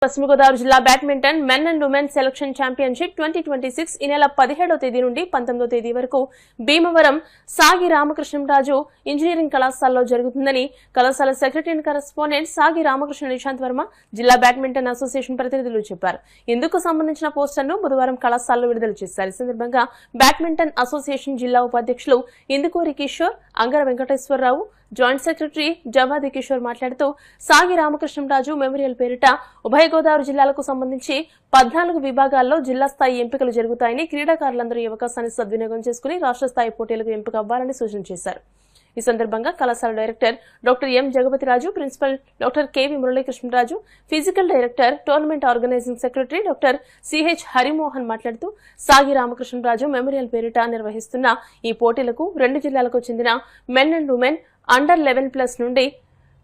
పశ్చిమ గోదావరి జిల్లా badminton men and women selection championship 2026 ఈ నెల 17వ తేదీ నుండి 19వ తేదీ వరకు భీమవరం సాగి రామకృష్ణరాజు ఇంజనీరింగ్ కళాశాలలో జరుగుతుందని కళాశాల సెక్రటరీ అండ్ కరెస్పాండెంట్ సాగి రామకృష్ణ నిశాంత్ వర్మ జిల్లా బ్యాడ్మింటన్ అసోసియేషన్ ప్రతినిధులు చెప్పారు. ఇందుకు సంబంధించిన పోస్టర్ను బుధవారం కళాశాలలో విడుదల చేశారు. ఈ సందర్భంగా బ్యాడ్మింటన్ అసోసియేషన్ జిల్లా ఉపాధ్యక్షులు ఇందుకూరి కిషోర్, అంగర వెంకటేశ్వరరావు, జాయింట్ సెక్రటరీ జవాది కిషోర్ మాట్లాడుతూ సాగి రామకృష్ణరాజు మెమోరియల్ పేరిట ఉభయ గోదావరి జిల్లాలకు సంబంధించి 14 విభాగాల్లో జిల్లా స్థాయి ఎంపికలు జరుగుతాయని, క్రీడాకారులందరూ ఈ అవకాశాన్ని సద్వినియోగం చేసుకుని రాష్ట్ర స్థాయి పోటీలకు ఎంపిక అవ్వాలని సూచన చేశారు. ఈ సందర్భంగా కళాశాల director doctor M Jagapathiraju, principal doctor K V Muralikrishnaraju, physical director, tournament organizing secretary doctor C H Harimohan మాట్లాడుతూ సాగి రామకృష్ణరాజు మెమోరియల్ పేరిట నిర్వహిస్తున్న ఈ పోటీలకు 2 జిల్లాలకు చెందిన మెన్ అండ్ ఉమెన్ అండర్ 11+ నుండి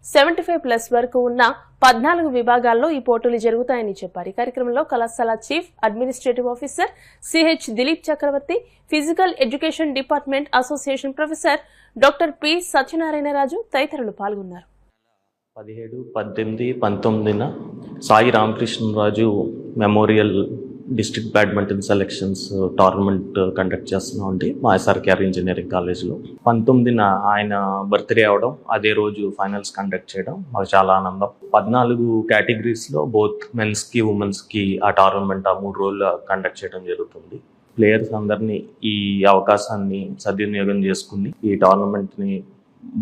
75+ వరకు ఉన్న 14 విభాగాల్లో ఈ పోటీలు జరుగుతాయని చెప్పారు. ఈ కార్యక్రమంలో కళాశాల chief administrative officer CH Dilip Chakravarthi, physical education department association professor doctor P Satyanarayanaraju తదితరులు పాల్గొన్నారు. 17, 18, 19న Sai Ramakrishnaraju memorial district badminton selections tournament conduct చేస్తున్నామండి మా ఎస్ఆర్కేఆర్ ఇంజనీరింగ్ కాలేజ్లో. 19న ఆయన బర్త్డే అవడం, అదే రోజు ఫైనల్స్ కండక్ట్ చేయడం మాకు చాలా ఆనందం. 14 కేటగిరీస్లో బోత్ మెన్స్కి ఉమెన్స్కి ఆ టోర్నమెంట్ 3 రోజులు కండక్ట్ చేయడం జరుగుతుంది. ప్లేయర్స్ అందరినీ ఈ అవకాశాన్ని సద్వినియోగం చేసుకుని ఈ టోర్నమెంట్ని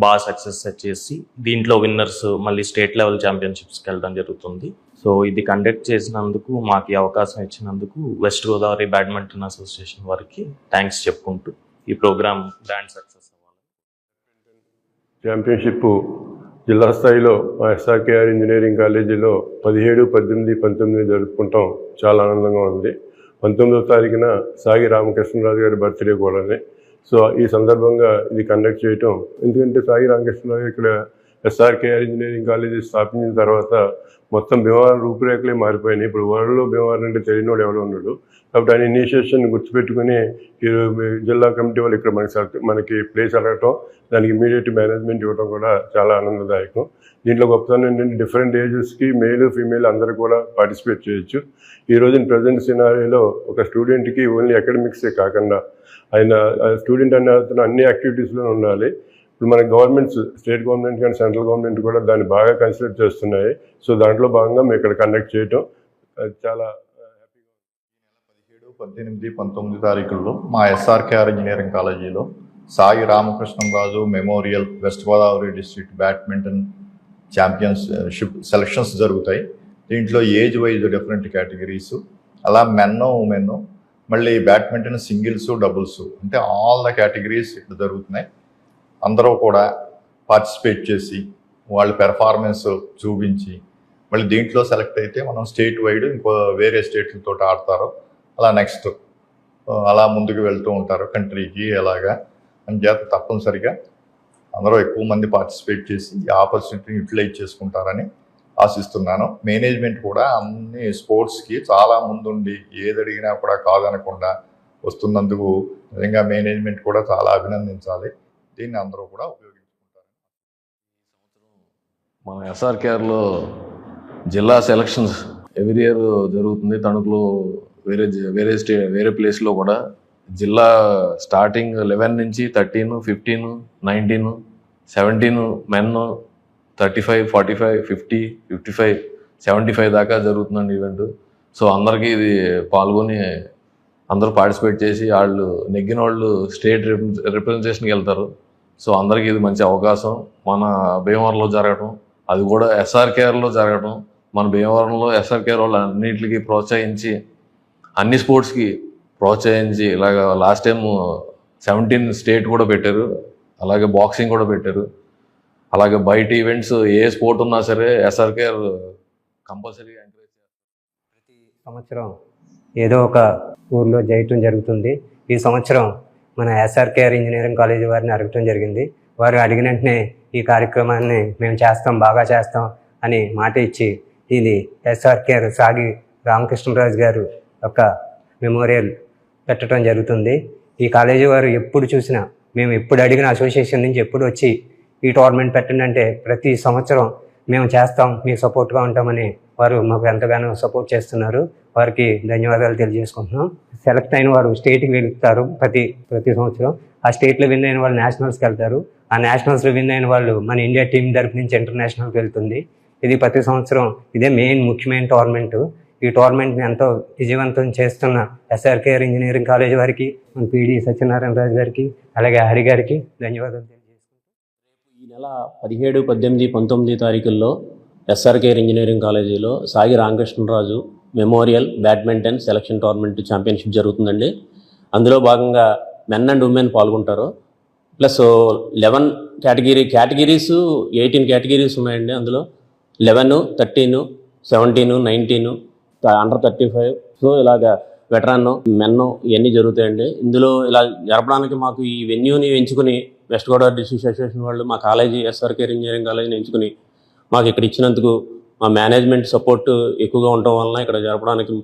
బాగా సక్సెస్ చేసి దీంట్లో విన్నర్స్ మళ్ళీ స్టేట్ లెవెల్ ఛాంపియన్షిప్స్కి వెళ్ళడం జరుగుతుంది. సో ఇది కండక్ట్ చేసినందుకు, మాకు ఈ అవకాశం ఇచ్చినందుకు వెస్ట్ గోదావరి బ్యాడ్మింటన్ అసోసియేషన్ వారికి థ్యాంక్స్ చెప్పుకుంటూ ఈ ప్రోగ్రామ్ గ్రాండ్ సక్సెస్ అవ్వాలి. ఛాంపియన్షిప్ జిల్లా స్థాయిలో మా ఎస్ఆర్కేఆర్ ఇంజనీరింగ్ కాలేజీలో 17, 18, 19 జరుపుకుంటాం. చాలా ఆనందంగా ఉంది. 19వ తారీఖున సాగి రామకృష్ణరాజు గారి బర్త్డే కూడానే. సో ఈ సందర్భంగా ఇది కండక్ట్ చేయటం, ఎందుకంటే సాగి రామకృష్ణరాజు ఇక్కడ ఎస్ఆర్కేఆర్ ఇంజనీరింగ్ కాలేజీ స్థాపించిన తర్వాత మొత్తం భీమవరం రూపురేఖలే మారిపోయినాయి. ఇప్పుడు వరల్డ్లో భీమవరం అంటే తెలియనోడు ఎవడో ఉన్నాడు. కాబట్టి ఆయన ఇనిషియేషన్ గుర్తుపెట్టుకుని జిల్లా కమిటీ వాళ్ళు ఇక్కడ మనకి ప్లేస్ అడగటం, దానికి ఇమీడియట్ మేనేజ్మెంట్ ఇవ్వడం కూడా చాలా ఆనందదాయకం. దీంట్లో గొప్పతనం ఏంటంటే డిఫరెంట్ ఏజెస్కి మేల్ ఫీమేల్ అందరూ కూడా పార్టిసిపేట్ చేయొచ్చు. ఈ రోజున ప్రజెంట్ సినారియోలో ఒక స్టూడెంట్కి ఓన్లీ అకాడమిక్సే కాకుండా ఆయన స్టూడెంట్ అనే అతను అన్ని యాక్టివిటీస్లో ఉండాలి. ఇప్పుడు మన గవర్నమెంట్స్, స్టేట్ గవర్నమెంట్ కానీ సెంట్రల్ గవర్నమెంట్ కూడా దాన్ని బాగా కన్సిడర్ చేస్తున్నాయి. సో దాంట్లో భాగంగా మేము ఇక్కడ కండక్ట్ చేయటం చాలా హ్యాపీగా. 17, 18, 19 తారీఖుల్లో మా ఎస్ఆర్కేఆర్ ఇంజనీరింగ్ కాలేజీలో Sai Ramakrishnaraju memorial west Godavari district badminton championship selections జరుగుతాయి. దీంట్లో ఏజ్ వైజ్ డిఫరెంట్ కేటగిరీస్, అలా మెన్ ఉమెన్, మళ్ళీ బ్యాడ్మింటన్ సింగిల్స్ డబుల్స్, అంటే ఆల్ ద కేటగిరీస్ ఇక్కడ జరుగుతున్నాయి. అందరూ కూడా పార్టిసిపేట్ చేసి వాళ్ళ పెర్ఫార్మెన్స్ చూపించి మళ్ళీ దీంట్లో సెలెక్ట్ అయితే మనం స్టేట్ వైడ్ ఇంకో వేరే స్టేట్లతో ఆడతారు. అలా నెక్స్ట్ అలా ముందుకు వెళ్తూ ఉంటారు కంట్రీకి. ఎలాగా అని చేత తప్పనిసరిగా అందరూ ఎక్కువ మంది పార్టిసిపేట్ చేసి ఈ ఆపర్చునిటీని యూటిలైజ్ చేసుకుంటారని ఆశిస్తున్నాను. మేనేజ్మెంట్ కూడా అన్ని స్పోర్ట్స్కి చాలా ముందుండి ఏది అడిగినా కూడా కాదనకుండా వస్తున్నందుకు నిజంగా మేనేజ్మెంట్ కూడా చాలా అభినందించాలి. దీన్ని అందరూ కూడా ఉపయోగించుకుంటారు. మన ఎస్ఆర్కేఆర్లో జిల్లా సెలక్షన్స్ ఎవ్రీ ఇయర్ జరుగుతుంది. తణుకులో వేరే ప్లేస్లో కూడా జిల్లా స్టార్టింగ్ 11 నుంచి 13, 15, 19, 17 మెన్, 35, 45, 50, 55, 75 దాకా జరుగుతుందండి ఈవెంట్. సో అందరికీ ఇది పాల్గొని అందరూ పార్టిసిపేట్ చేసి వాళ్ళు నెగ్గిన వాళ్ళు స్టేట్ రిప్రజెంటేషన్కి వెళ్తారు. సో అందరికీ ఇది మంచి అవకాశం. మన భీమవరంలో జరగటం, అది కూడా ఎస్ఆర్కేఆర్లో జరగటం, మన భీమవరంలో ఎస్ఆర్కేఆర్ వాళ్ళు అన్నింటికి ప్రోత్సహించి అన్ని స్పోర్ట్స్కి ప్రోత్సహించి ఇలాగ లాస్ట్ టైం 17 స్టేట్ కూడా పెట్టారు, అలాగే బాక్సింగ్ కూడా పెట్టారు. అలాగే బయట ఈవెంట్స్ ఏ స్పోర్ట్ ఉన్నా సరే ఎస్ఆర్కేఆర్ కంపల్సరీగా ఎంకరేజ్ చేస్తారు. ప్రతి సంవత్సరం ఏదో ఒక ఊర్లో చేయటం జరుగుతుంది. ఈ సంవత్సరం మన ఎస్ఆర్కేఆర్ ఇంజనీరింగ్ కాలేజీ వారిని అడగటం జరిగింది. వారు అడిగిన వెంటనే ఈ కార్యక్రమాన్ని మేము చేస్తాం, బాగా చేస్తాం అని మాట ఇచ్చి ఇది ఎస్ఆర్కేఆర్ సాగి రామకృష్ణరాజు గారు ఒక మెమోరియల్ పెట్టడం జరుగుతుంది. ఈ కాలేజీ వారు ఎప్పుడు చూసినా, మేము ఎప్పుడు అడిగిన అసోసియేషన్ నుంచి ఎప్పుడు వచ్చి ఈ టోర్నమెంట్ పెట్టండి అంటే ప్రతి సంవత్సరం మేము చేస్తాం, మీకు సపోర్ట్గా ఉంటామని వారు మాకు ఎంతగానో సపోర్ట్ చేస్తున్నారు. వారికి ధన్యవాదాలు తెలియజేసుకుంటున్నాం. సెలెక్ట్ అయిన వారు స్టేట్కి వెళ్తారు ప్రతి సంవత్సరం. ఆ స్టేట్లో విన్ అయిన వాళ్ళు నేషనల్స్కి వెళ్తారు. ఆ నేషనల్స్లో విన్ అయిన వాళ్ళు మన ఇండియా టీం తరపు నుంచి ఇంటర్నేషనల్కి వెళ్తుంది. ఇది ప్రతి సంవత్సరం ఇదే ముఖ్యమైన టోర్నమెంట్. ఈ టోర్నమెంట్ని ఎంతో విజయవంతం చేస్తున్న ఎస్ఆర్కేఆర్ ఇంజనీరింగ్ కాలేజ్ వారికి, మన పిడి సత్యనారాయణ రాజు గారికి, అలాగే హరి గారికి ధన్యవాదాలు తెలియజేసుకుంటాం. ఈ నెల 17, 18, 19 తారీఖుల్లో ఎస్ఆర్కేఆర్ ఇంజనీరింగ్ కాలేజీలో సాగి Ramakrishna Raju memorial badminton selection tournament championship జరుగుతుందండి. అందులో భాగంగా మెన్ అండ్ ఉమెన్ పాల్గొంటారు. ప్లస్ 11 కేటగిరీస్ 18 కేటగిరీస్ ఉన్నాయండి. అందులో 11, 13, 17, 19, అండర్ 35, సో ఇలాగా వెటరాన్, మెన్ ఇవన్నీ జరుగుతాయండి. ఇందులో ఇలా జరపడానికి మాకు ఈ వెన్యూని ఎంచుకుని వెస్ట్ గోదావరి డిస్ట్రిక్ట్ అసోసియేషన్ వాళ్ళు మా కాలేజీ ఎస్ఆర్కేఆర్ ఇంజనీరింగ్ కాలేజీని ఎంచుకుని మాకు ఇక్కడ ఇచ్చినందుకు మా మేనేజ్మెంట్ సపోర్ట్ ఎక్కువగా ఉండటం వలన ఇక్కడ జరపడానికి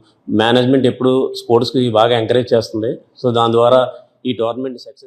మేనేజ్మెంట్ ఎప్పుడు స్పోర్ట్స్కి బాగా ఎంకరేజ్ చేస్తుంది. సో దాని ద్వారా ఈ టోర్నమెంట్ సక్సెస్